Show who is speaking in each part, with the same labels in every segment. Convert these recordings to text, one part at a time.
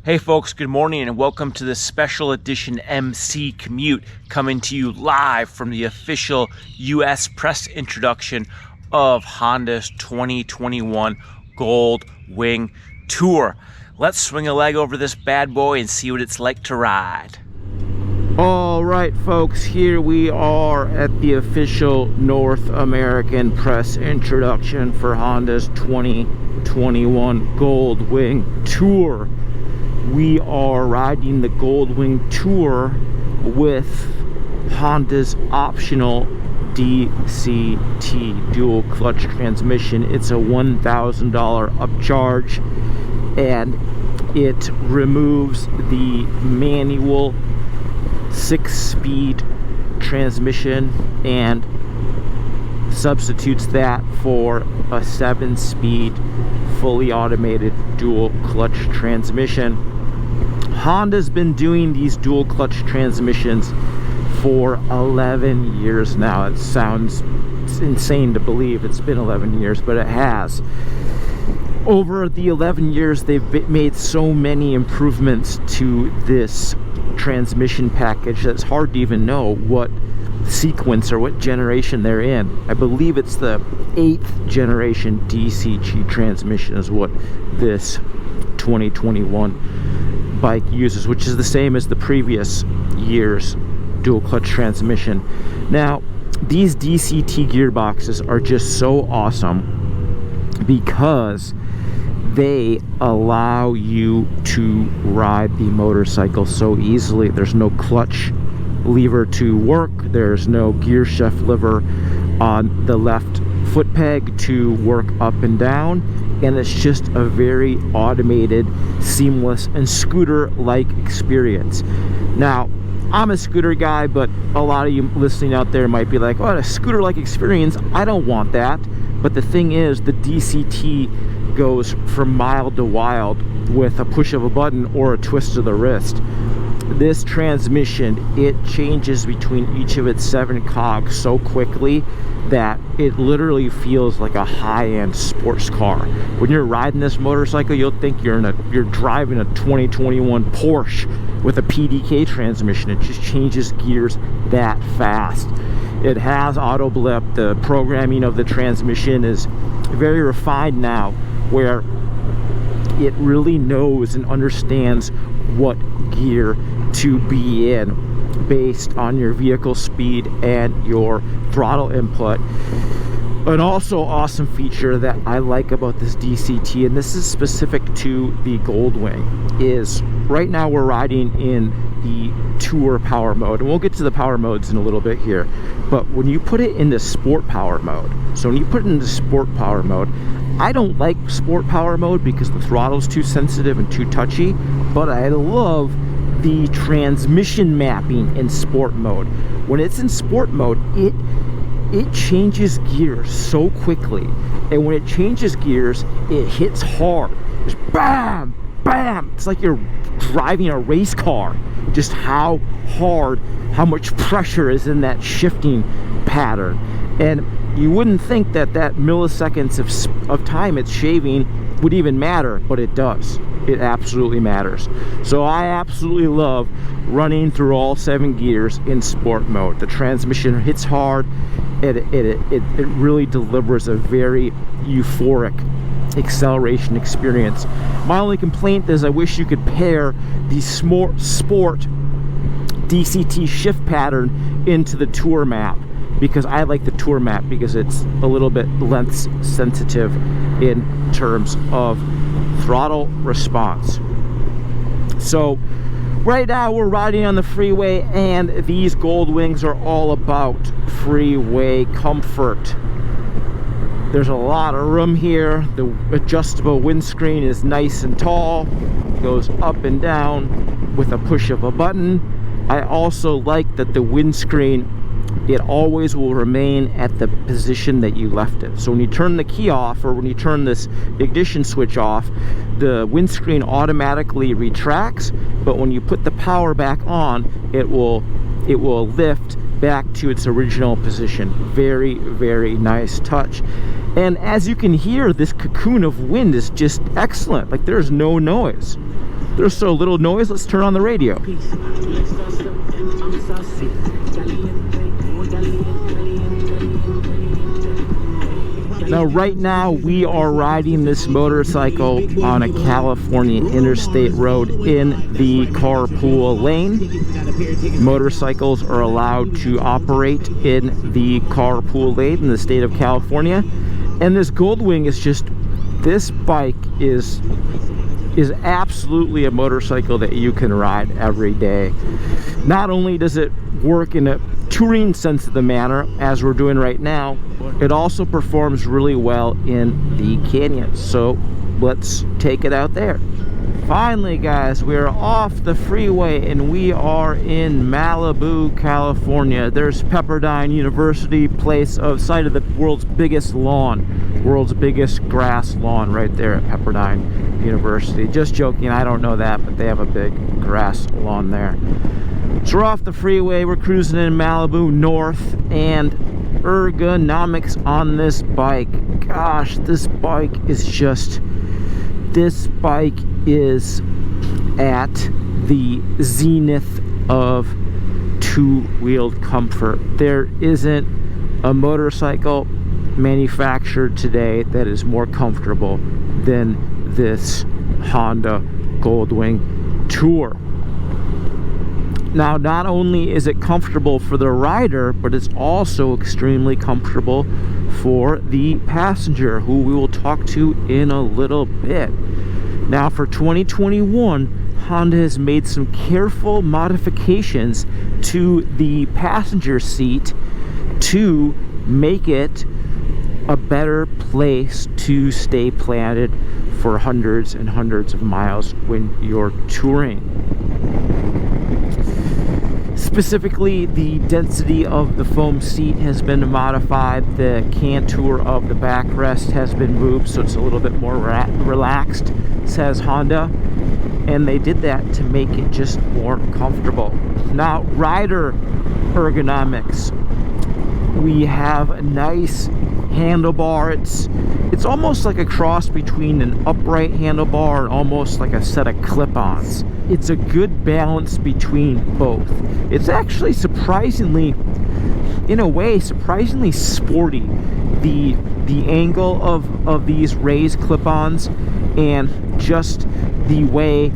Speaker 1: Hey folks, good morning and welcome to this special edition MC Commute, coming to you live from the official US press introduction of Honda's 2021 Gold Wing Tour. Let's swing a leg over this bad boy and see what it's like to ride.
Speaker 2: All right, folks, here we are at the official North American press introduction for Honda's 2021 Gold Wing Tour. We are riding the Gold Wing Tour with Honda's optional DCT dual clutch transmission. It's a $1,000 upcharge, and it removes the manual 6-speed transmission and substitutes that for a 7-speed fully automated dual clutch transmission. Honda's been doing these dual clutch transmissions for 11 years now. It sounds insane to believe it's been 11 years, but it has. Over the 11 years, they've made so many improvements to this transmission package that it's hard to even know what sequence or what generation they're in. I believe it's the 8th generation DCT transmission is what this 2021 bike uses, which is the same as the previous year's dual clutch transmission. Now, these DCT gearboxes are just so awesome because they allow you to ride the motorcycle so easily. There's no clutch lever to work, there's no gear shift lever on the left foot peg to work up and down, and it's just a very automated, seamless, and scooter-like experience. Now, I'm a scooter guy, but a lot of you listening out there might be like, oh, a scooter-like experience, I don't want that. But the thing is, the DCT goes from mild to wild with a push of a button or a twist of the wrist. This transmission, it changes between each of its 7 cogs so quickly that it literally feels like a high-end sports car. When you're riding this motorcycle, you'll think you're driving a 2021 Porsche with a PDK transmission. It just changes gears that fast. It has auto blip. The programming of the transmission is very refined now, where it really knows and understands what gear to be in based on your vehicle speed and your throttle input. An also awesome feature that I like about this DCT, and this is specific to the Gold Wing, is right now we're riding in the Tour power mode, and we'll get to the power modes in a little bit here. But when you put it into sport power mode, so when you put it into sport power mode, I don't like sport power mode because the throttle's too sensitive and too touchy, but I love the transmission mapping in sport mode. When it's in sport mode, it changes gears so quickly, and when it changes gears, it hits hard. Just bam, bam. It's like you're driving a race car. Just how hard, how much pressure is in that shifting pattern. And you wouldn't think that milliseconds of time it's shaving would even matter, but it does. It absolutely matters. So I absolutely love running through all 7 gears in sport mode. The transmission hits hard. It really delivers a very euphoric acceleration experience. My only complaint is I wish you could pair the sport DCT shift pattern into the Tour map, because I like the Tour map because it's a little bit less sensitive in terms of throttle response. So right now we're riding on the freeway, and these Gold Wings are all about freeway comfort. There's a lot of room here. The adjustable windscreen is nice and tall, goes up and down with a push of a button. I also like that the windscreen, it always will remain at the position that you left it. So when you turn the key off, or when you turn this ignition switch off, the windscreen automatically retracts, but when you put the power back on, it will lift back to its original position. Very, very nice touch. And as you can hear, this cocoon of wind is just excellent. Like, there's no noise. There's so little noise, let's turn on the radio. Now, right now, we are riding this motorcycle on a California interstate road in the carpool lane. Motorcycles are allowed to operate in the carpool lane in the state of California. And this Gold Wing is just, this bike is absolutely a motorcycle that you can ride every day. Not only does it work in a touring sense of the manner, as we're doing right now, it also performs really well in the canyons. So let's take it out there. Finally, guys, we're off the freeway and we are in Malibu, California. There's Pepperdine University, site of the world's biggest lawn, world's biggest grass lawn right there at Pepperdine University. Just joking, I don't know that, but they have a big grass lawn there. So we're off the freeway, we're cruising in Malibu North, and ergonomics on this bike. Gosh, this bike is at the zenith of two-wheeled comfort. There isn't a motorcycle manufactured today that is more comfortable than this Honda Gold Wing Tour. Now, not only is it comfortable for the rider, but it's also extremely comfortable for the passenger, who we will talk to in a little bit. Now, for 2021, Honda has made some careful modifications to the passenger seat to make it a better place to stay planted for hundreds and hundreds of miles when you're touring. Specifically, the density of the foam seat has been modified. The contour of the backrest has been moved so it's a little bit more relaxed, says Honda. And they did that to make it just more comfortable. Now, rider ergonomics. We have a nice handlebar. It's almost like a cross between an upright handlebar and almost like a set of clip-ons. It's a good balance between both. It's actually surprisingly, in a way, surprisingly sporty. The angle of these raised clip-ons and just the way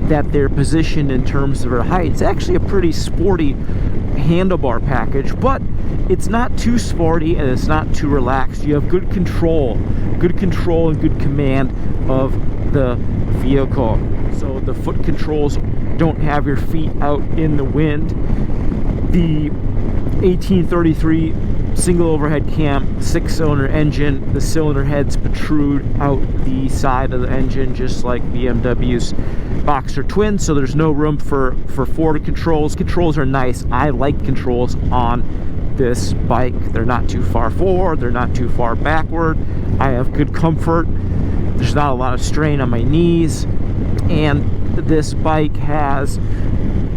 Speaker 2: that they're positioned in terms of their height. It's actually a pretty sporty handlebar package, but it's not too sporty and it's not too relaxed. You have good control and good command of the vehicle. So the foot controls don't have your feet out in the wind. The 1833 single overhead cam, 6-cylinder engine. The cylinder heads protrude out the side of the engine just like BMW's Boxer Twin, so there's no room for forward controls. Controls are nice. I like controls on this bike. They're not too far forward, they're not too far backward. I have good comfort. There's not a lot of strain on my knees, and this bike has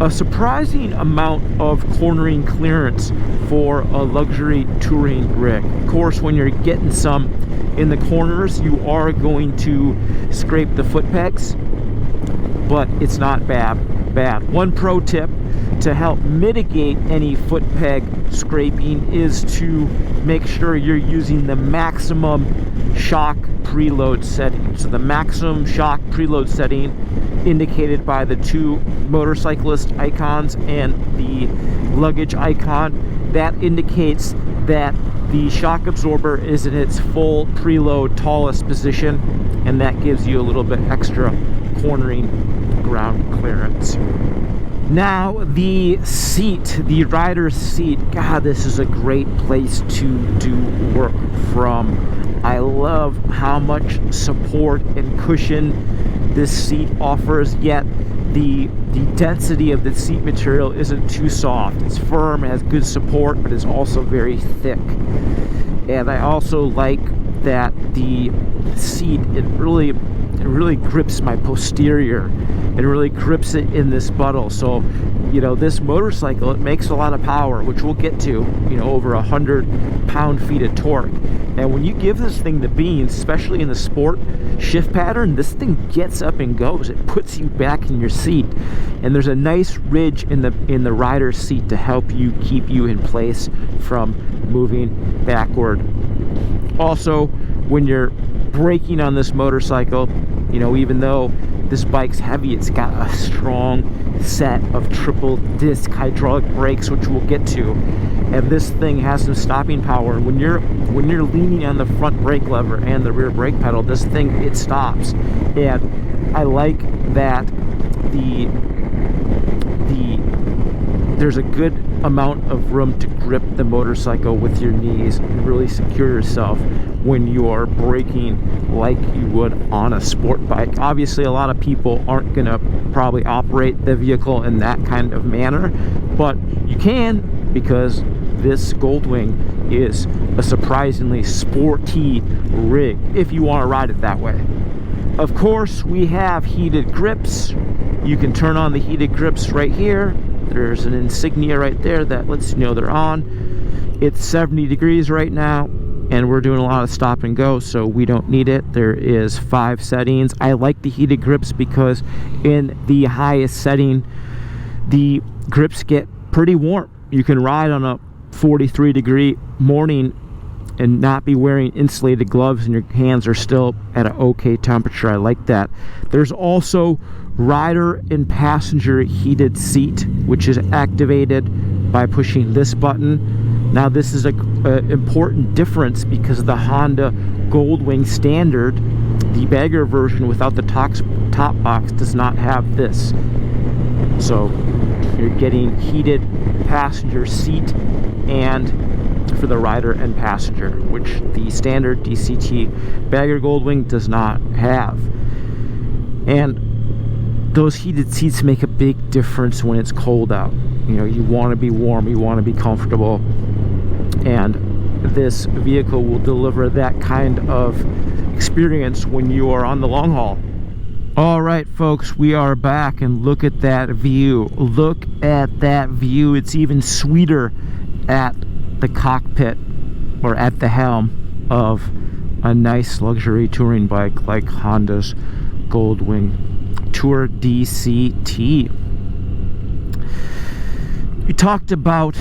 Speaker 2: a surprising amount of cornering clearance for a luxury touring rig. Of course, when you're getting some in the corners, you are going to scrape the foot pegs, but it's not bad. One pro tip to help mitigate any foot peg scraping is to make sure you're using the maximum shock preload setting. So the maximum shock preload setting, indicated by the two motorcyclist icons and the luggage icon, that indicates that the shock absorber is in its full preload tallest position, and that gives you a little bit extra cornering ground clearance. Now, the seat, the rider's seat, God, this is a great place to do work from. I love how much support and cushion this seat offers, yet the density of the seat material isn't too soft. It's firm, it has good support, but it's also very thick. And I also like that the seat, it really grips my posterior. It really grips it in this buttle. So, you know, this motorcycle, it makes a lot of power, which we'll get to, you know, over 100 pound-feet of torque. And when you give this thing the beans, especially in the sport shift pattern, this thing gets up and goes. It puts you back in your seat, and there's a nice ridge in the rider's seat to help you keep you in place from moving backward. Also, when you're braking on this motorcycle, you know, even though this bike's heavy, it's got a strong set of triple disc hydraulic brakes, which we'll get to, and this thing has some stopping power. When you're leaning on the front brake lever and the rear brake pedal, this thing, it stops. And I like that there's a good amount of room to grip the motorcycle with your knees and really secure yourself when you're braking like you would on a sport bike. Obviously, a lot of people aren't gonna probably operate the vehicle in that kind of manner, but you can, because this Gold Wing is a surprisingly sporty rig if you want to ride it that way. Of course, we have heated grips. You can turn on the heated grips right here. There's an insignia right there that lets you know they're on. It's 70 degrees right now, and we're doing a lot of stop and go, so we don't need it. There is 5 settings. I like the heated grips because in the highest setting, the grips get pretty warm. You can ride on a 43-degree morning and not be wearing insulated gloves, and your hands are still at an okay temperature. I like that. There's also rider and passenger heated seat, which is activated by pushing this button. Now, this is an important difference because the Honda Gold Wing standard, the bagger version without the top box, does not have this. So you're getting heated passenger seat and for the rider and passenger, which the standard DCT bagger Gold Wing does not have. And those heated seats make a big difference when it's cold out. You know, you want to be warm, you want to be comfortable, and this vehicle will deliver that kind of experience when you are on the long haul. All right, folks, we are back, and look at that view. Look at that view. It's even sweeter at the cockpit or at the helm of a nice luxury touring bike like Honda's Gold Wing Tour DCT. We talked about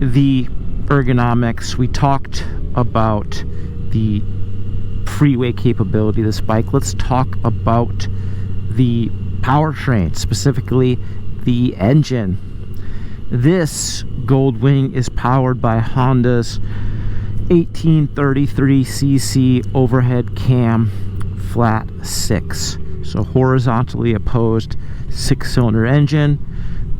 Speaker 2: the ergonomics. We talked about the Freeway capability of this bike. Let's talk about the powertrain, specifically the engine. This Gold Wing is powered by Honda's 1833cc overhead cam flat 6. So horizontally opposed 6-cylinder engine.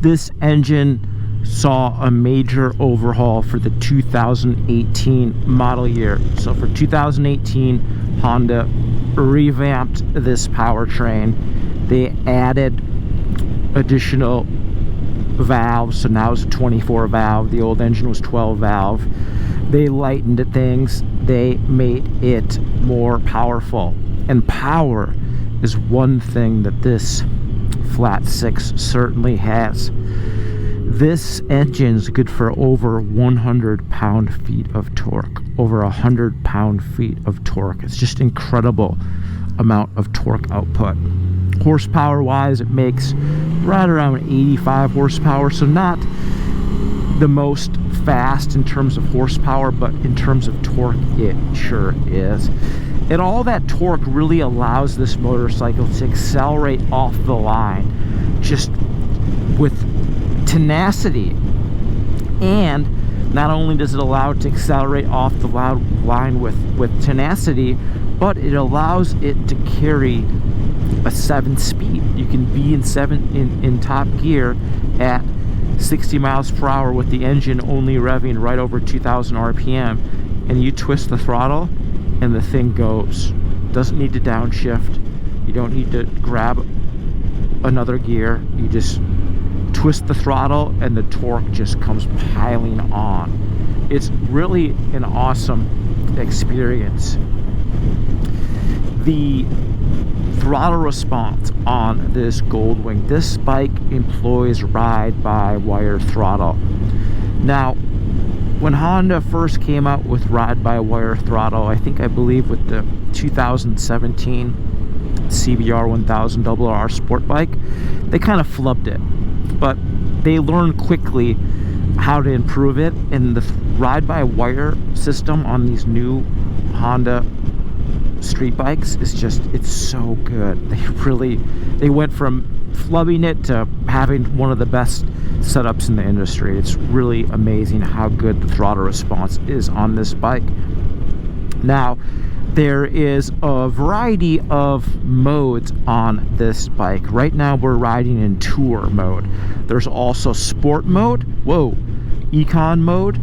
Speaker 2: This engine saw a major overhaul for the 2018 model year. So for 2018, Honda revamped this powertrain. They added additional valves, so now it's a 24 valve. The old engine was 12 valve. They lightened things. They made it more powerful. And power is one thing that this flat 6 certainly has. This engine is good for over 100 pound-feet of torque. Over 100 pound-feet of torque. It's just incredible amount of torque output. Horsepower wise, it makes right around 85 horsepower, so not the most fast in terms of horsepower, but in terms of torque, it sure is. And all that torque really allows this motorcycle to accelerate off the line just with tenacity. And not only does it allow it to accelerate off the line with tenacity, but it allows it to carry a 7-speed. You can be in top gear at 60 miles per hour with the engine only revving right over 2,000 RPM, and you twist the throttle and the thing goes. Doesn't need to downshift. You don't need to grab another gear. You just twist the throttle and the torque just comes piling on. It's really an awesome experience. The throttle response on this Gold Wing, this bike employs ride-by-wire throttle. Now, when Honda first came out with ride-by-wire throttle, I believe with the 2017 CBR 1000 RR Sport bike, they kind of flubbed it, but they learned quickly how to improve it, and the ride-by-wire system on these new Honda street bikes is just, it's so good. They went from flubbing it to having one of the best setups in the industry. It's really amazing how good the throttle response is on this bike. Now, there is a variety of modes on this bike. Right now we're riding in tour mode. There's also sport mode, econ mode,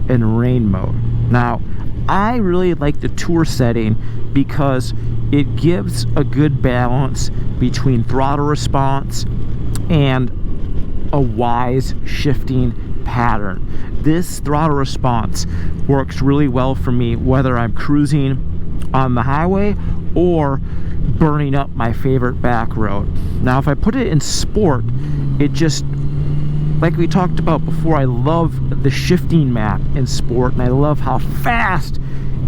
Speaker 2: and rain mode. Now, I really like the tour setting because it gives a good balance between throttle response and a wise shifting pattern. This throttle response works really well for me whether I'm cruising on the highway or burning up my favorite back road. Now, if I put it in sport, it just, like we talked about before, I love the shifting map in sport, and I love how fast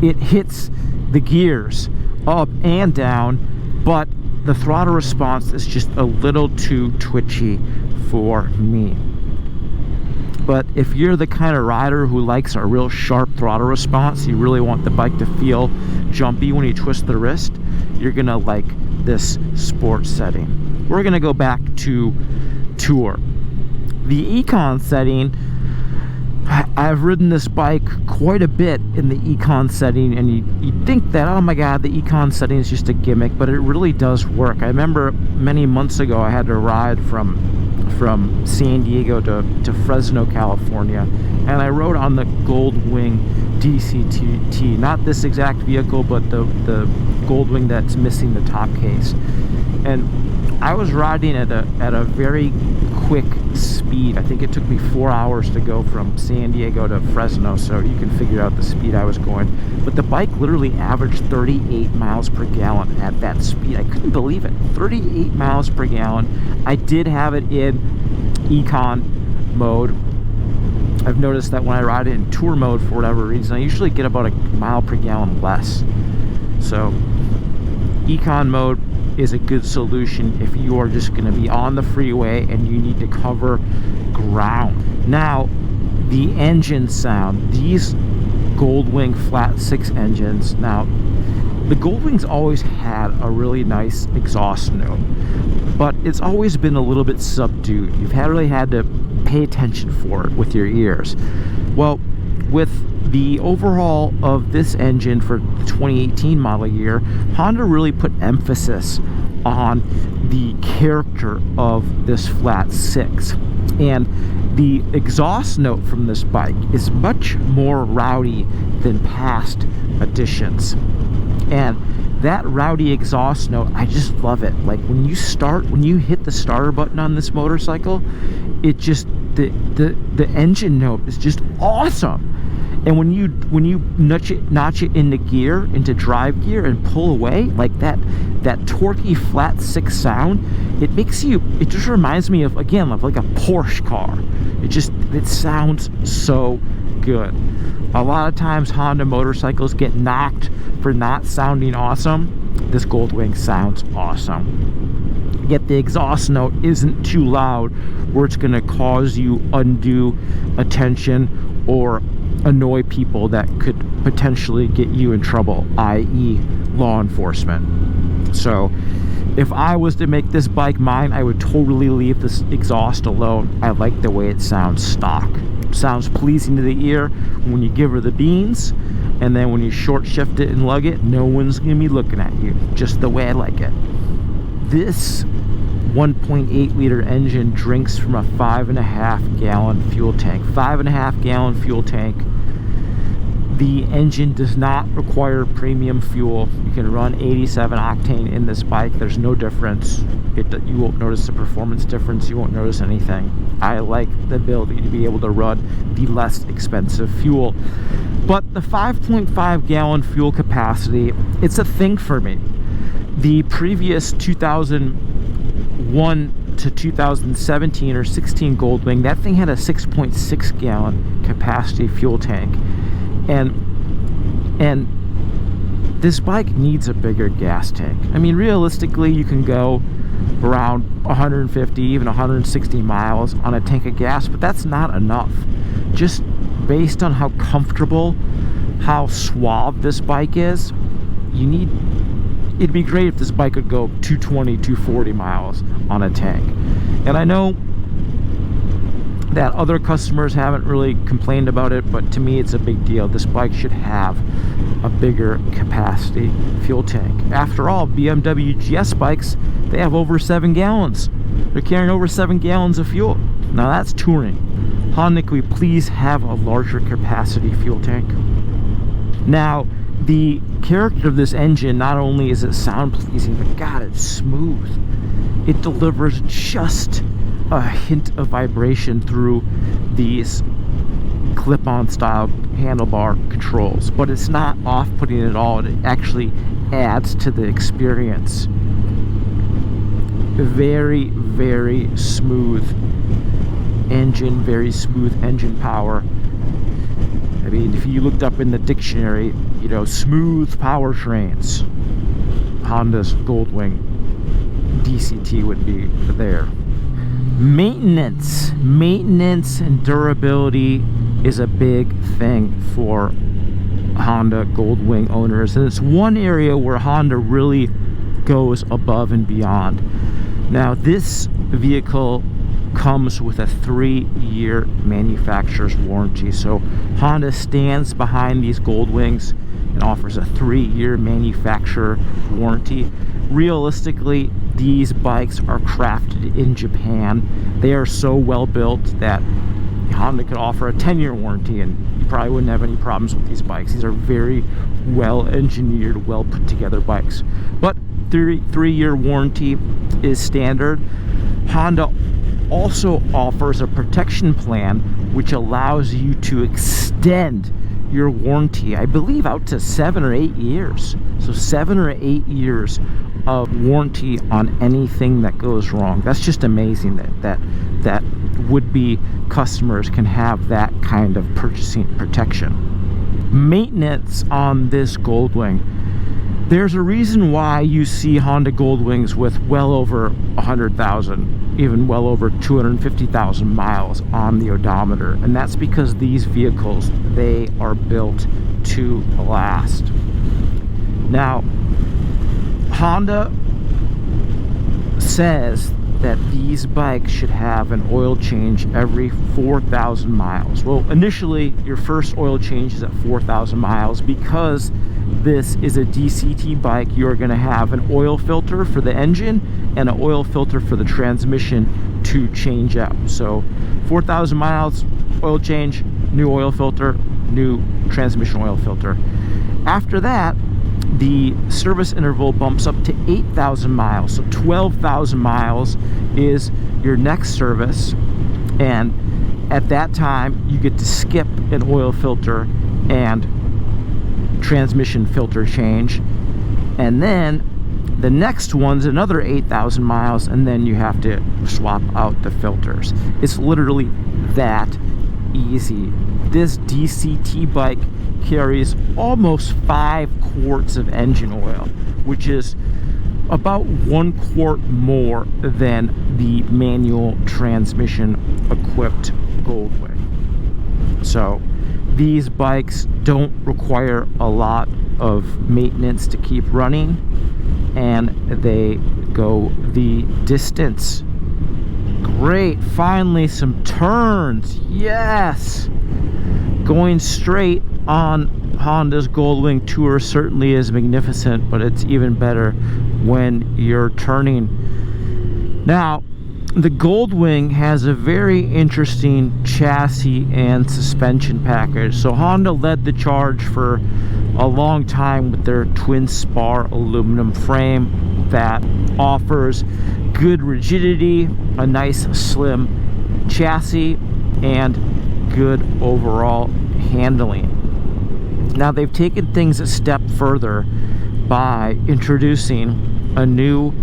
Speaker 2: it hits the gears up and down, but the throttle response is just a little too twitchy for me. But if you're the kind of rider who likes a real sharp throttle response, you really want the bike to feel jumpy when you twist the wrist, you're gonna like this sport setting. We're gonna go back to tour. The econ setting, I've ridden this bike quite a bit in the econ setting, and you think that, oh my god, the econ setting is just a gimmick, but it really does work. I remember many months ago I had to ride from San Diego to Fresno, California, and I rode on the Gold Wing DCT, not this exact vehicle, but the Gold Wing that's missing the top case. And I was riding at a very quick speed. I think it took me 4 hours to go from San Diego to Fresno, so you can figure out the speed I was going. But the bike literally averaged 38 miles per gallon at that speed. I couldn't believe it. 38 miles per gallon. I did have it in econ mode. I've noticed that when I ride it in tour mode, for whatever reason, I usually get about a mile per gallon less. So econ mode is a good solution if you are just going to be on the freeway and you need to cover ground. Now, the engine sound, these Gold Wing flat 6 engines, now the Gold Wing's always had a really nice exhaust note, but it's always been a little bit subdued. You've really had to pay attention for it with your ears. Well, with the overhaul of this engine for the 2018 model year, Honda really put emphasis on the character of this flat 6, and the exhaust note from this bike is much more rowdy than past editions. And that rowdy exhaust note, I just love it. Like when you hit the starter button on this motorcycle, it just, the engine note is just awesome. And when you notch it into gear, into drive gear, and pull away, like that torquey flat 6 sound, it just reminds me of, again, of like a Porsche car. It sounds so good. A lot of times Honda motorcycles get knocked for not sounding awesome. This Gold Wing sounds awesome. Yet the exhaust note isn't too loud where it's going to cause you undue attention or annoy people that could potentially get you in trouble, i.e. law enforcement. So if I was to make this bike mine, I would totally leave this exhaust alone. I like the way it sounds stock. It sounds pleasing to the ear when you give her the beans, and then when you short shift it and lug it, no one's gonna be looking at you, just the way I like it. This 1.8 liter engine drinks from a 5.5 gallon fuel tank. 5.5 gallon fuel tank. The engine does not require premium fuel. You can run 87 octane in this bike. There's no difference. You won't notice the performance difference. You won't notice anything. I like the ability to be able to run the less expensive fuel. But the 5.5 gallon fuel capacity, it's a thing for me. The previous 2001 to 2017 or 16 Gold Wing, that thing had a 6.6 gallon capacity fuel tank, and this bike needs a bigger gas tank. I mean, realistically, you can go around 150, even 160 miles on a tank of gas, but that's not enough. Just based on how comfortable, how suave this bike is, it'd be great if this bike could go 220, 240 miles on a tank. And I know that other customers haven't really complained about it, but to me it's a big deal. This bike should have a bigger capacity fuel tank. After all, BMW GS bikes, they have over 7 gallons. They're carrying over 7 gallons of fuel. Now that's touring. Honda, can we please have a larger capacity fuel tank? Now, the character of this engine, not only is it sound pleasing, but God, it's smooth. It delivers just a hint of vibration through these clip-on style handlebar controls, but it's not off-putting at all. It actually adds to the experience. Very, very smooth engine, very smooth engine power. I mean, if you looked up in the dictionary, you know, smooth powertrains, Honda's Gold Wing DCT would be there. Maintenance and durability is a big thing for Honda Gold Wing owners, and it's one area where Honda really goes above and beyond. Now, this vehicle comes with a 3-year manufacturer's warranty, so Honda stands behind these Gold Wings and offers a 3-year manufacturer warranty. Realistically, these bikes are crafted in Japan. They are so well built that Honda could offer a 10-year warranty and you probably wouldn't have any problems with these bikes. These are very well engineered, well put together bikes. But 3-year warranty is standard. Honda also offers a protection plan which allows you to extend your warranty, I believe, out to 7 or 8 years. So 7 or 8 years of warranty on anything that goes wrong. That's just amazing that would-be customers can have that kind of purchasing protection. Maintenance on this Gold Wing. There's a reason why you see Honda Gold Wings with well over 100,000, even well over 250,000 miles on the odometer, and that's because these vehicles, they are built to last. Now, Honda says that these bikes should have an oil change every 4,000 miles. Well, initially, your first oil change is at 4,000 miles. Because this is a DCT bike, you're going to have an oil filter for the engine and an oil filter for the transmission to change out. So 4,000 miles, oil change, new oil filter, new transmission oil filter. After that, the service interval bumps up to 8,000 miles. So 12,000 miles is your next service, and at that time you get to skip an oil filter and transmission filter change, and then the next one's another 8,000 miles, and then you have to swap out the filters. It's literally that easy. This DCT bike carries almost 5 quarts of engine oil, which is about 1 quart more than the manual transmission equipped Gold Wing. So these bikes don't require a lot of maintenance to keep running, and they go the distance. Great, finally some turns. Yes, going straight on Honda's Gold Wing Tour certainly is magnificent, but it's even better when you're turning. Now, the Gold Wing has a very interesting chassis and suspension package. So Honda led the charge for a long time with their twin spar aluminum frame that offers good rigidity, a nice slim chassis, and good overall handling. Now, they've taken things a step further by introducing a new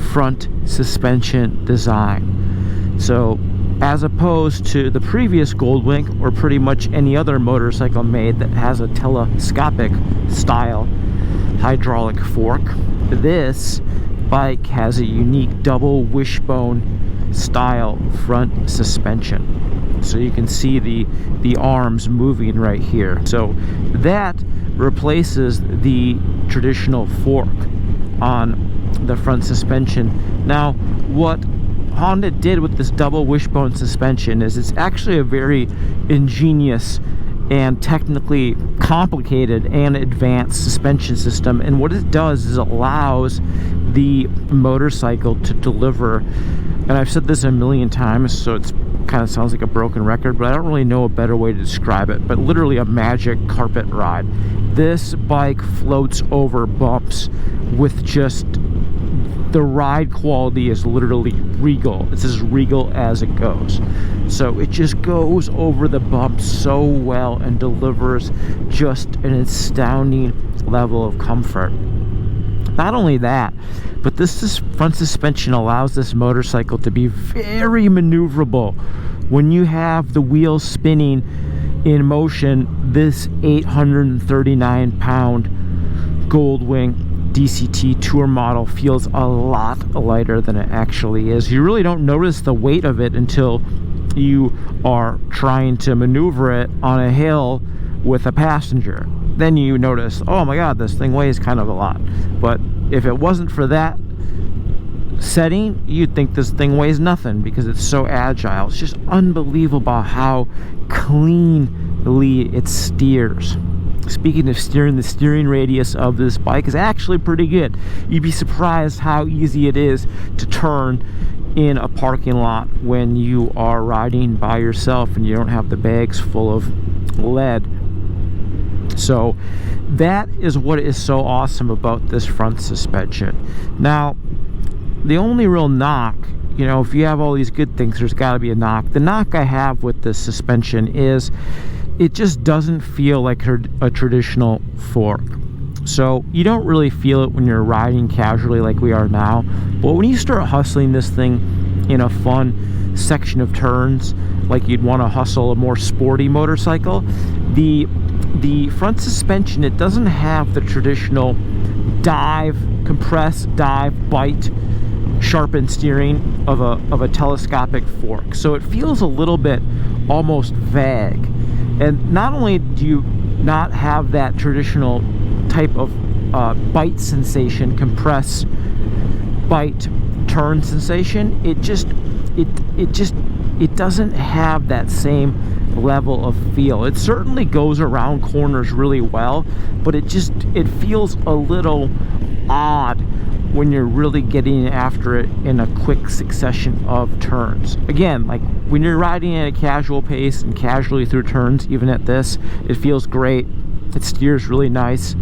Speaker 2: front suspension design. So as opposed to the previous Gold Wing or pretty much any other motorcycle made that has a telescopic style hydraulic fork, this bike has a unique double wishbone style front suspension. So you can see the arms moving right here. So that replaces the traditional fork on the front suspension. Now, what Honda did with this double wishbone suspension is it's actually a very ingenious and technically complicated and advanced suspension system, and what it does is it allows the motorcycle to deliver, and I've said this a million times, so it's kind of sounds like a broken record, but I don't really know a better way to describe it, but literally a magic carpet ride. This bike floats over bumps with just, the ride quality is literally regal. It's as regal as it goes. So it just goes over the bumps so well and delivers just an astounding level of comfort. Not only that, but this front suspension allows this motorcycle to be very maneuverable. When you have the wheels spinning in motion, this 839-pound Gold Wing DCT tour model feels a lot lighter than it actually is. You really don't notice the weight of it until you are trying to maneuver it on a hill with a passenger. Then you notice, oh my god, this thing weighs kind of a lot. But if it wasn't for that setting, you'd think this thing weighs nothing because it's so agile. It's just unbelievable how cleanly it steers. Speaking of steering, the steering radius of this bike is actually pretty good. You'd be surprised how easy it is to turn in a parking lot when you are riding by yourself and you don't have the bags full of lead. So that is what is so awesome about this front suspension. Now, the only real knock, you know, if you have all these good things, there's got to be a knock. The knock I have with this suspension is it just doesn't feel like a traditional fork. So you don't really feel it when you're riding casually like we are now, but when you start hustling this thing in a fun section of turns like you'd want to hustle a more sporty motorcycle, the front suspension, it doesn't have the traditional dive, compress, dive, bite, sharpened steering of a telescopic fork. So it feels a little bit almost vague. And not only do you not have that traditional type of bite sensation, compress, bite, turn sensation, it doesn't have that same level of feel. It certainly goes around corners really well, but it feels a little odd when you're really getting after it in a quick succession of turns. Again, like when you're riding at a casual pace and casually through turns, even at this, it feels great. It steers really nice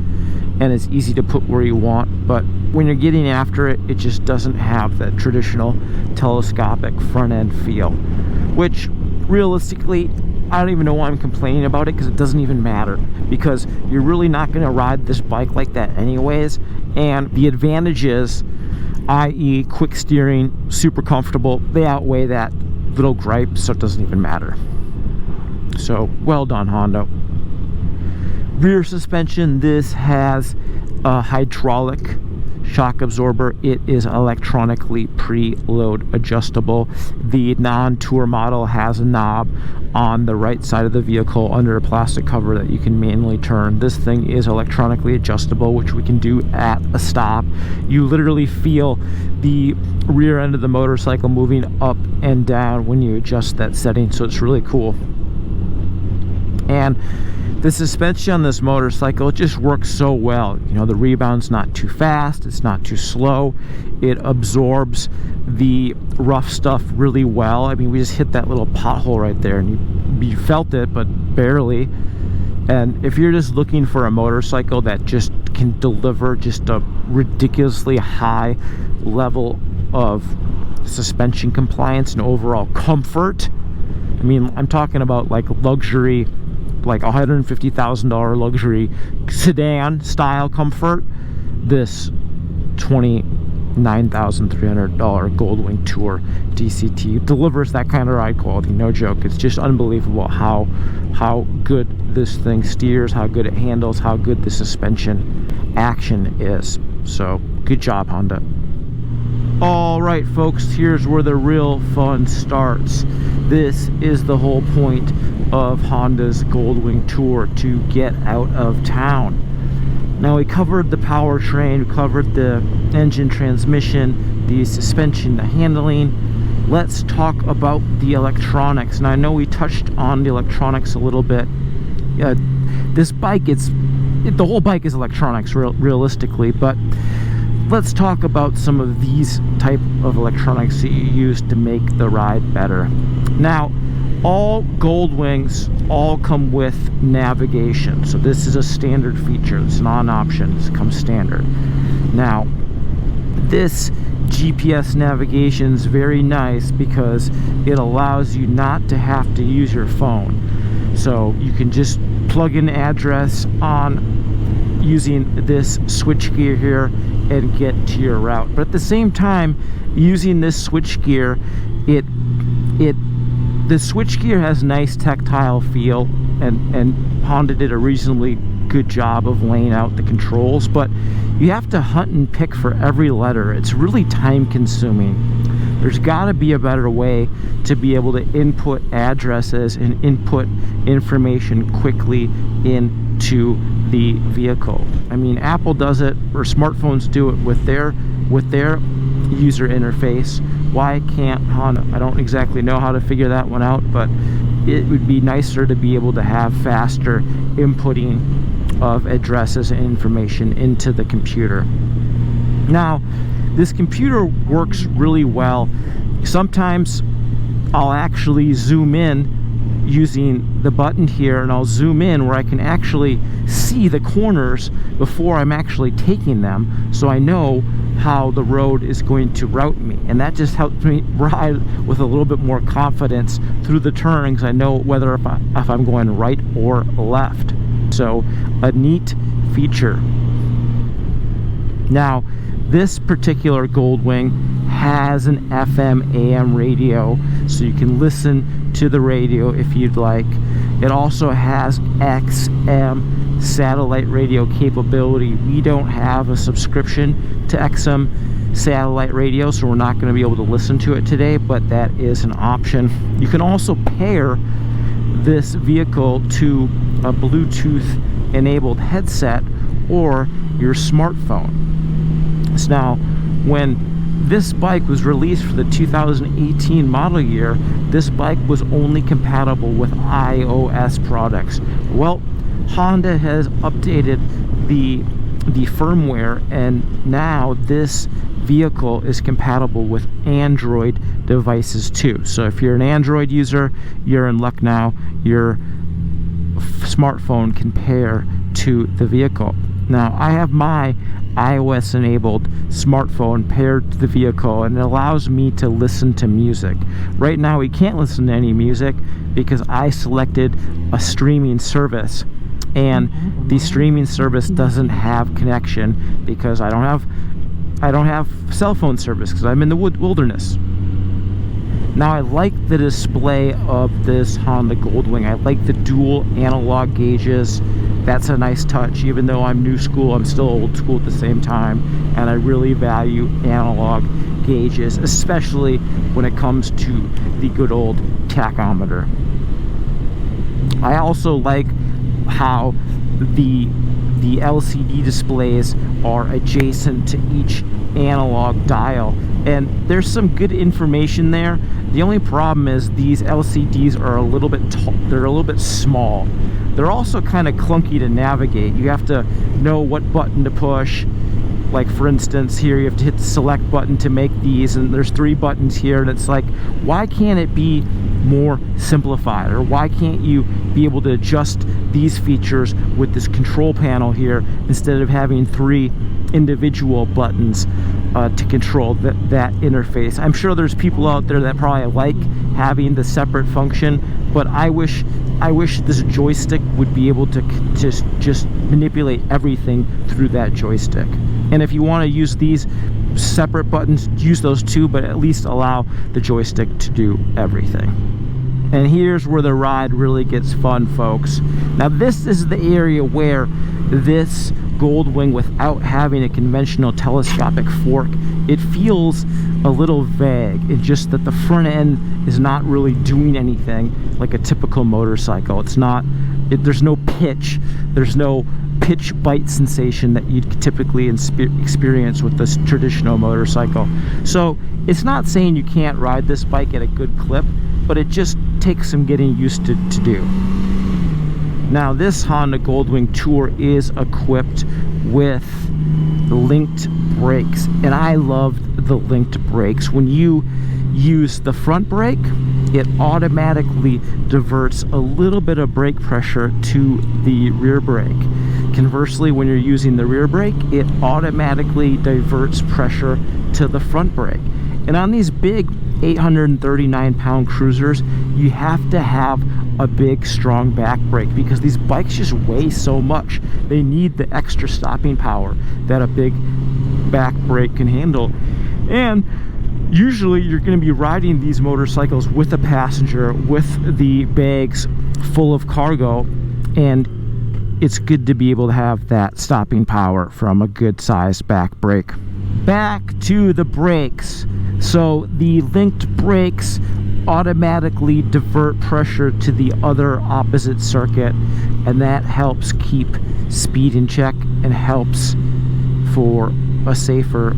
Speaker 2: and it's easy to put where you want, but when you're getting after it, it just doesn't have that traditional telescopic front end feel, which realistically, I don't even know why I'm complaining about it, because it doesn't even matter, because you're really not going to ride this bike like that anyways. And the advantages, i.e. quick steering, super comfortable, they outweigh that little gripe, so it doesn't even matter. So well done, Honda. Rear suspension, this has a hydraulic shock absorber. It is electronically preload adjustable. The non-tour model has a knob on the right side of the vehicle under a plastic cover that you can manually turn. This thing is electronically adjustable, which we can do at a stop. You literally feel the rear end of the motorcycle moving up and down when you adjust that setting, so it's really cool. And the suspension on this motorcycle just works so well. You know, the rebound's not too fast, it's not too slow. It absorbs the rough stuff really well. I mean, we just hit that little pothole right there and you felt it, but barely. And if you're just looking for a motorcycle that just can deliver just a ridiculously high level of suspension compliance and overall comfort, I mean, I'm talking about like luxury, like $150,000 luxury sedan style comfort, this 20 $9,300 Gold Wing Tour DCT. It delivers that kind of ride quality, no joke. It's just unbelievable how good this thing steers, how good it handles, how good the suspension action is. So good job, Honda. All right, folks, here's where the real fun starts. This is the whole point of Honda's Gold Wing Tour, to get out of town. Now, we covered the powertrain, we covered the engine, transmission, the suspension, the handling. Let's talk about the electronics. Now, I know we touched on the electronics a little bit. This bike, the whole bike is electronics, realistically, but let's talk about some of these type of electronics that you use to make the ride better. Now, all Gold Wings all come with navigation, so this is a standard feature. It's not an option, it comes standard. Now, this GPS navigation is very nice because it allows you not to have to use your phone. So you can just plug in address on using this switchgear here and get to your route. But at the same time, using this switchgear, the switchgear has nice tactile feel, and Honda did a reasonably good job of laying out the controls, but you have to hunt and pick for every letter. It's really time consuming. There's got to be a better way to be able to input addresses and input information quickly into the vehicle. I mean, Apple does it, or smartphones do it with their user interface. Why can't Honda? I don't exactly know how to figure that one out, but it would be nicer to be able to have faster inputting of addresses and information into the computer. Now, this computer works really well. Sometimes I'll actually zoom in using the button here, and I'll zoom in where I can actually see the corners before I'm actually taking them, so I know how the road is going to route me, and that just helps me ride with a little bit more confidence through the turnings. I know whether if I'm going right or left. So a neat feature. Now, this particular Gold Wing has an FM AM radio, so you can listen to the radio if you'd like. It also has XM satellite radio capability. We don't have a subscription to XM satellite radio, so we're not going to be able to listen to it today, but that is an option. You can also pair this vehicle to a Bluetooth enabled headset or your smartphone. So now, when this bike was released for the 2018 model year, this bike was only compatible with iOS products. Well, Honda has updated the firmware, and now this vehicle is compatible with Android devices too. So if you're an Android user, you're in luck now. Your smartphone can pair to the vehicle. Now, I have my iOS enabled smartphone paired to the vehicle, and it allows me to listen to music. Right now we can't listen to any music because I selected a streaming service, and the streaming service doesn't have connection because I don't have cell phone service because I'm in the wilderness. Now, I like the display of this Honda Gold Wing. I like the dual analog gauges. That's a nice touch. Even though I'm new school, I'm still old school at the same time, and I really value analog gauges, especially when it comes to the good old tachometer. I also like how the LCD displays are adjacent to each analog dial, and there's some good information there. The only problem is these LCDs are a little bit they're a little bit small. They're also kind of clunky to navigate. You have to know what button to push. Like, for instance, here you have to hit the select button to make these, and there's 3 buttons here, and it's like, why can't it be more simplified? Or why can't you be able to adjust these features with this control panel here instead of having 3 individual buttons to control that interface? I'm sure there's people out there that probably like having the separate function, but I wish this joystick would be able to just manipulate everything through that joystick. And if you want to use these separate buttons, use those too, but at least allow the joystick to do everything. And here's where the ride really gets fun, folks. Now this is the area where this Gold Wing, without having a conventional telescopic fork, it feels a little vague. It's just that the front end is not really doing anything like a typical motorcycle. It's not, there's no pitch, there's no pitch bite sensation that you'd typically experience with this traditional motorcycle. So it's not saying you can't ride this bike at a good clip, but it just takes some getting used to do. Now this Honda Gold Wing Tour is equipped with linked brakes, and I love the linked brakes. When you use the front brake, it automatically diverts a little bit of brake pressure to the rear brake. Conversely, when you're using the rear brake, it automatically diverts pressure to the front brake. And on these big 839-pound cruisers, you have to have a big, strong back brake because these bikes just weigh so much. They need the extra stopping power that a big back brake can handle. And usually you're going to be riding these motorcycles with a passenger, with the bags full of cargo, and it's good to be able to have that stopping power from a good sized back brake. Back to the brakes. So the linked brakes automatically divert pressure to the other opposite circuit, and that helps keep speed in check and helps for a safer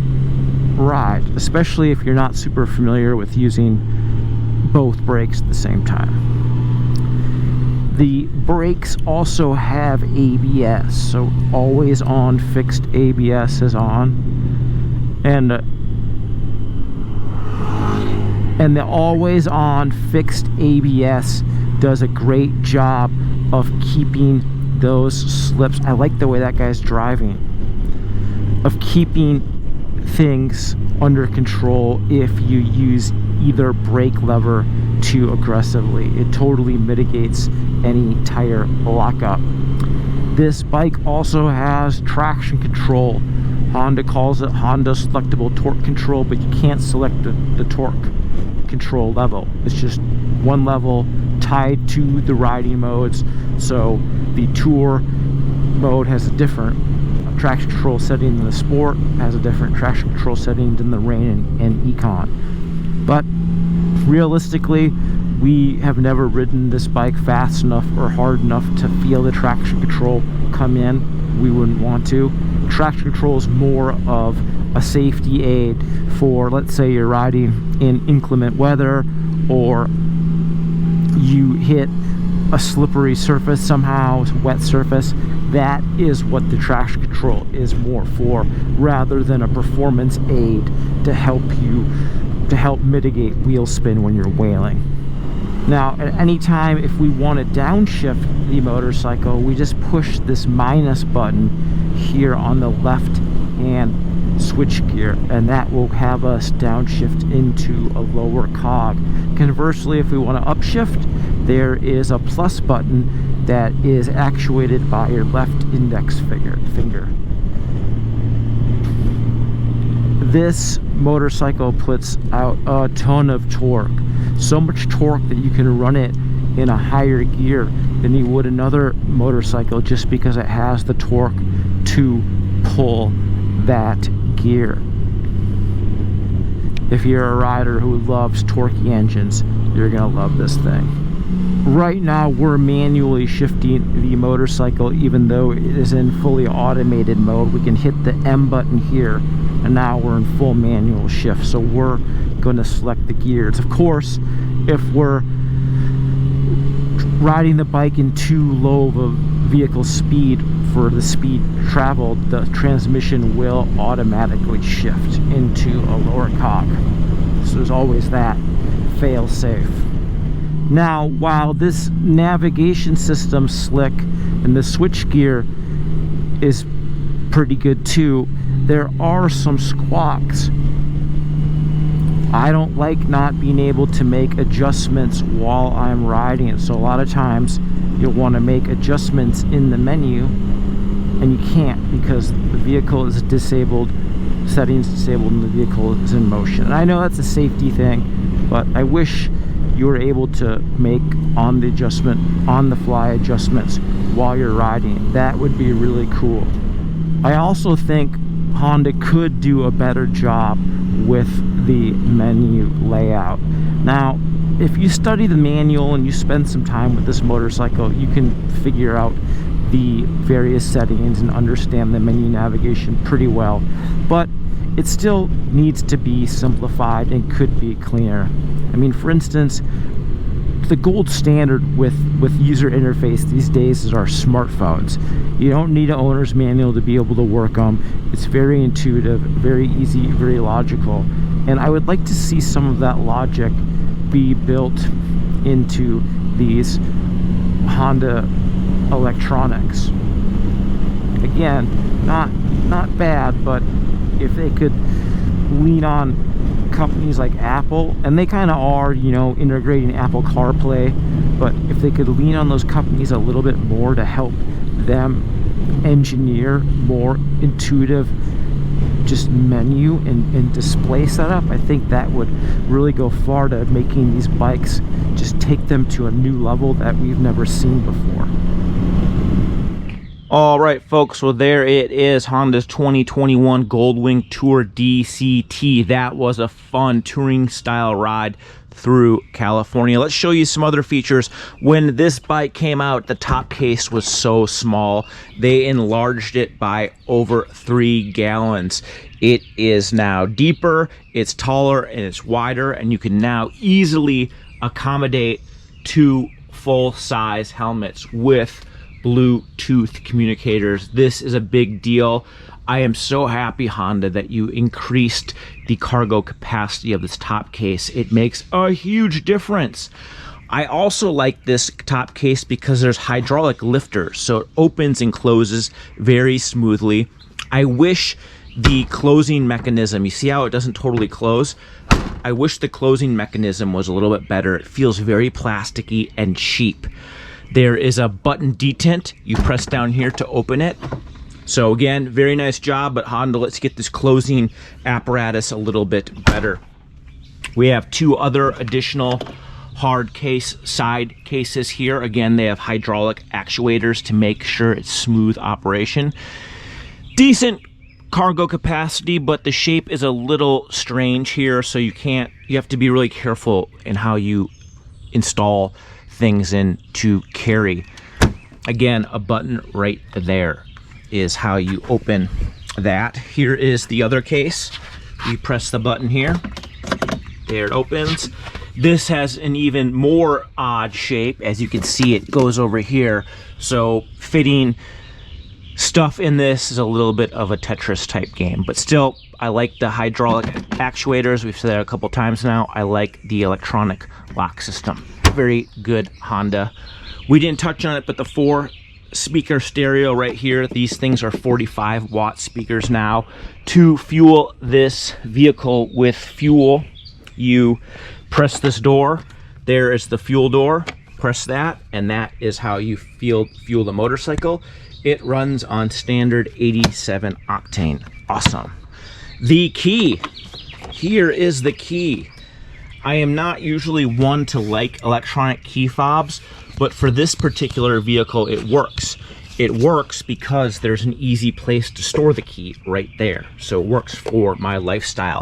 Speaker 2: ride, especially if you're not super familiar with using both brakes at the same time. The brakes also have ABS, so always on fixed ABS is on, and the always on fixed ABS does a great job of keeping those slips. I like the way that guy's driving, of keeping things under control if you use either brake lever too aggressively. It totally mitigates any tire lockup. This bike also has traction control. Honda calls it Honda selectable torque control, but you can't select the torque control level. It's just one level tied to the riding modes. So the Tour mode has a different traction control setting than the Sport, has a different traction control setting than the Rain and Econ. But realistically, we have never ridden this bike fast enough or hard enough to feel the traction control come in. We wouldn't want to. Traction control is more of a safety aid for, let's say you're riding in inclement weather, or you hit a slippery surface somehow, wet surface. That is what the traction control is more for, rather than a performance aid to help mitigate wheel spin when you're wheeling. Now, at any time, if we want to downshift the motorcycle, we just push this minus button here on the left hand switch gear, and that will have us downshift into a lower cog. Conversely, if we want to upshift, there is a plus button that is actuated by your left index finger. This motorcycle puts out a ton of torque. So much torque that you can run it in a higher gear than you would another motorcycle, just because it has the torque to pull that gear. If you're a rider who loves torquey engines, you're gonna love this thing. Right now we're manually shifting the motorcycle, even though it is in fully automated mode. We can hit the M button here, and now we're in full manual shift. So we're going to select the gears. Of course, if we're riding the bike in too low of a vehicle speed for the speed traveled, the transmission will automatically shift into a lower cog. So there's always that fail safe. Now, while this navigation system's slick and the switch gear is pretty good too, there are some squawks. I don't like not being able to make adjustments while I'm riding it. So a lot of times you'll want to make adjustments in the menu, and you can't because the vehicle is disabled, settings disabled, and the vehicle is in motion. And I know that's a safety thing, but I wish you were able to make on the fly adjustments while you're riding. That would be really cool. I also think Honda could do a better job with the menu layout. Now, if you study the manual and you spend some time with this motorcycle, you can figure out the various settings and understand the menu navigation pretty well, but it still needs to be simplified and could be cleaner. I mean, for instance, the gold standard with user interface these days is our smartphones. You don't need an owner's manual to be able to work them. It's very intuitive, very easy, very logical, and I would like to see some of that logic be built into these Honda electronics. Again, not bad, but if they could lean on companies like Apple, and they kind of are, you know, integrating Apple CarPlay, but if they could lean on those companies a little bit more to help them engineer more intuitive just menu and display setup, I think that would really go far to making these bikes just take them to a new level that we've never seen before.
Speaker 1: All right, folks, well, there it is, Honda's 2021 Gold Wing Tour DCT. That was a fun touring style ride through California. Let's show you some other features. When this bike came out, the top case was so small. They enlarged it by over 3 gallons. It is now deeper, it's taller, and it's wider, and you can now easily accommodate 2 full-size helmets with Bluetooth communicators. This is a big deal. I am so happy, Honda, that you increased the cargo capacity of this top case. It makes a huge difference. I also like this top case because there's hydraulic lifters, so it opens and closes very smoothly. I wish the closing mechanism, you see how it doesn't totally close? I wish the closing mechanism was a little bit better. It feels very plasticky and cheap. There is a button detent. You press down here to open it. So again, very nice job, but Honda, let's get this closing apparatus a little bit better. We have 2 other additional hard case side cases here. Again, they have hydraulic actuators to make sure it's smooth operation. Decent cargo capacity, but the shape is a little strange here, so you have to be really careful in how you install things in to carry. Again, a button right there is how you open that. Here is the other case. You press the button here, there it opens. This has an even more odd shape. As you can see, it goes over here, so fitting stuff in this is a little bit of a Tetris type game, but still, I like the hydraulic actuators. We've said that a couple times now. I like the electronic lock system. Very good, Honda. We didn't touch on it, but the 4-speaker stereo right here, these things are 45-watt speakers now. To fuel this vehicle with fuel, you press this door. There is the fuel door. Press that, and that is how you fuel the motorcycle. It runs on standard 87 octane. Awesome. The key. Here is the key. I am not usually one to like electronic key fobs, but for this particular vehicle, it works. It works because there's an easy place to store the key right there. So it works for my lifestyle.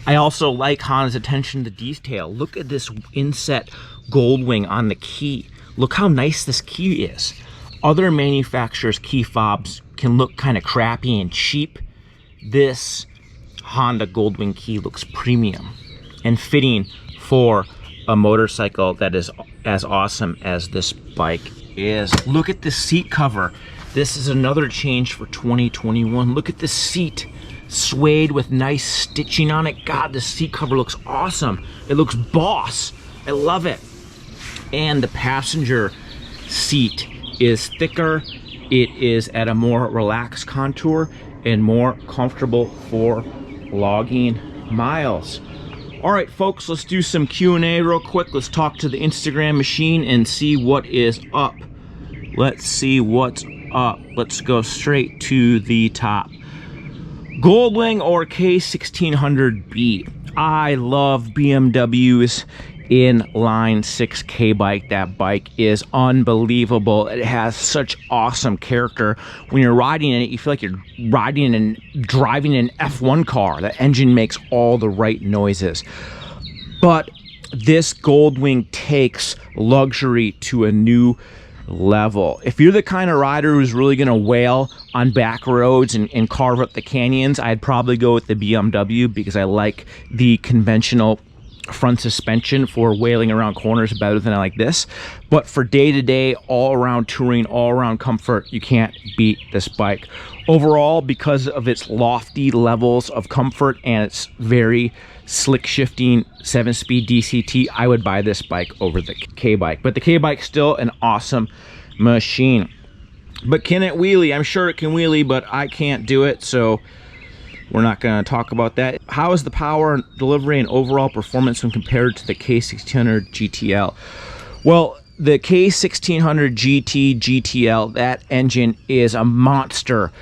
Speaker 1: I also like Honda's attention to detail. Look at this inset gold wing on the key. Look how nice this key is. Other manufacturers' key fobs can look kind of crappy and cheap. This Honda Gold Wing key looks premium and fitting for a motorcycle that is as awesome as this bike is. Look at the seat cover. This is another change for 2021. Look at the seat, suede with nice stitching on it. God, the seat cover looks awesome. It looks boss. I love it. And the passenger seat is thicker. It is at a more relaxed contour and more comfortable for logging miles. All right, folks, let's do some Q&A real quick. Let's talk to the Instagram machine and see what is up. Let's see what's
Speaker 2: up. Let's go straight to the top. Gold Wing or K1600B. I love BMW's inline 6K bike. That bike is unbelievable. It has such awesome character. When you're riding in it, you feel like you're riding and driving an F1 car. The engine makes all the right noises. But this Gold Wing takes luxury to a new level. If you're the kind of rider who's really going to wail on back roads and carve up the canyons, I'd probably go with the BMW, because I like the conventional front suspension for wailing around corners better than I like this. But for day-to-day, all-around touring, all-around comfort, you can't beat this bike. Overall, because of its lofty levels of comfort and its very slick shifting 7-speed DCT, I would buy this bike over the K-bike. But the K-bike's still an awesome machine. But can it wheelie? I'm sure it can wheelie, but I can't do it, so we're not going to talk about that. How is the power, delivery, and overall performance when compared to the K1600 GTL? Well, the K1600 GT GTL, that engine is a monster.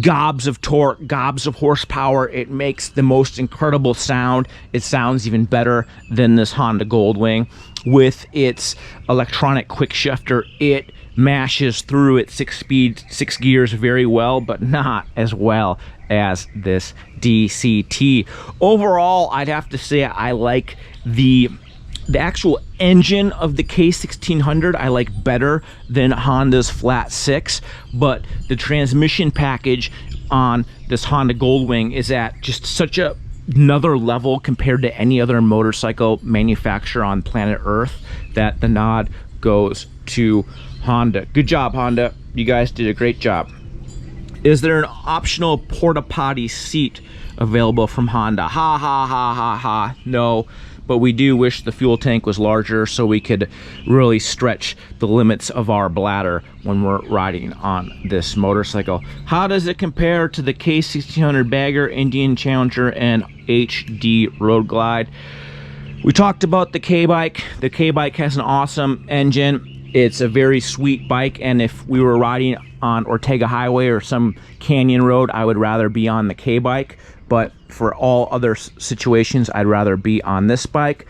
Speaker 2: Gobs of torque, gobs of horsepower. It makes the most incredible sound. It sounds even better than this Honda Gold Wing. With its electronic quick shifter, it mashes through its 6-speed, 6 gears very well, but not as well as this DCT. Overall, I'd have to say I like the actual engine of the K1600 I like better than Honda's Flat 6, but the transmission package on this Honda Gold Wing is at just such another level compared to any other motorcycle manufacturer on planet Earth that the nod goes to Honda. Good job, Honda. You guys did a great job. Is there an optional porta potty seat available from Honda? Ha ha ha ha ha. No, but we do wish the fuel tank was larger so we could really stretch the limits of our bladder when we're riding on this motorcycle. How does it compare to the K1600 Bagger, Indian Challenger, and HD Road Glide? We talked about the K-bike. The K-bike has an awesome engine. It's a very sweet bike, and if we were riding on Ortega Highway or some canyon road, I would rather be on the K-bike. But for all other situations, I'd rather be on this bike.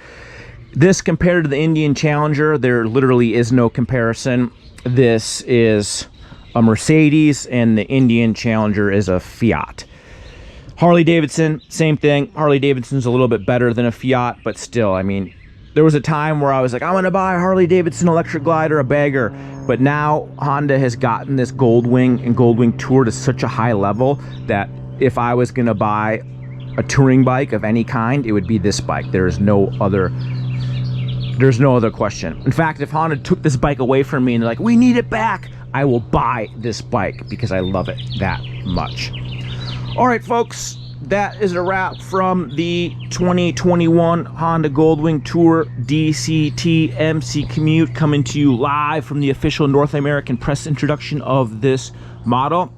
Speaker 2: This compared to the Indian Challenger, there literally is no comparison. This is a Mercedes, and the Indian Challenger is a Fiat. Harley Davidson, same thing. Harley Davidson's a little bit better than a Fiat, but still, I mean, there was a time where I was like, I'm gonna buy a Harley Davidson electric glide or a Bagger, but now Honda has gotten this Gold Wing and Gold Wing Tour to such a high level that if I was gonna buy a touring bike of any kind, it would be this bike. There's no other question. In fact, if Honda took this bike away from me and they're like, we need it back, I will buy this bike because I love it that much. All right, folks, that is a wrap from the 2021 Honda Gold Wing Tour DCT MC Commute, coming to you live from the official North American press introduction of this model.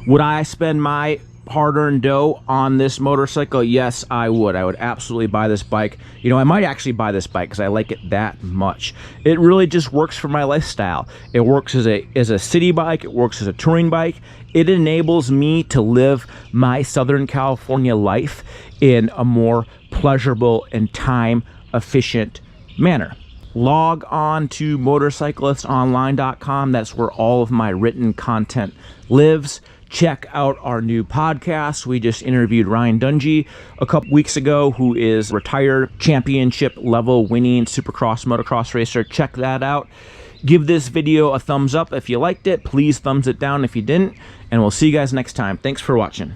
Speaker 2: Would I spend my hard-earned dough on this motorcycle? Yes, I would. I would absolutely buy this bike. You know, I might actually buy this bike because I like it that much. It really just works for my lifestyle. It works as a city bike. It works as a touring bike. It enables me to live my Southern California life in a more pleasurable and time-efficient manner. Log on to motorcyclistonline.com. That's where all of my written content lives. Check out our new podcast. We just interviewed Ryan Dungey a couple weeks ago, who is a retired championship level winning supercross motocross racer. Check that out. Give this video a thumbs up if you liked it. Please thumbs it down if you didn't. And we'll see you guys next time. Thanks for watching.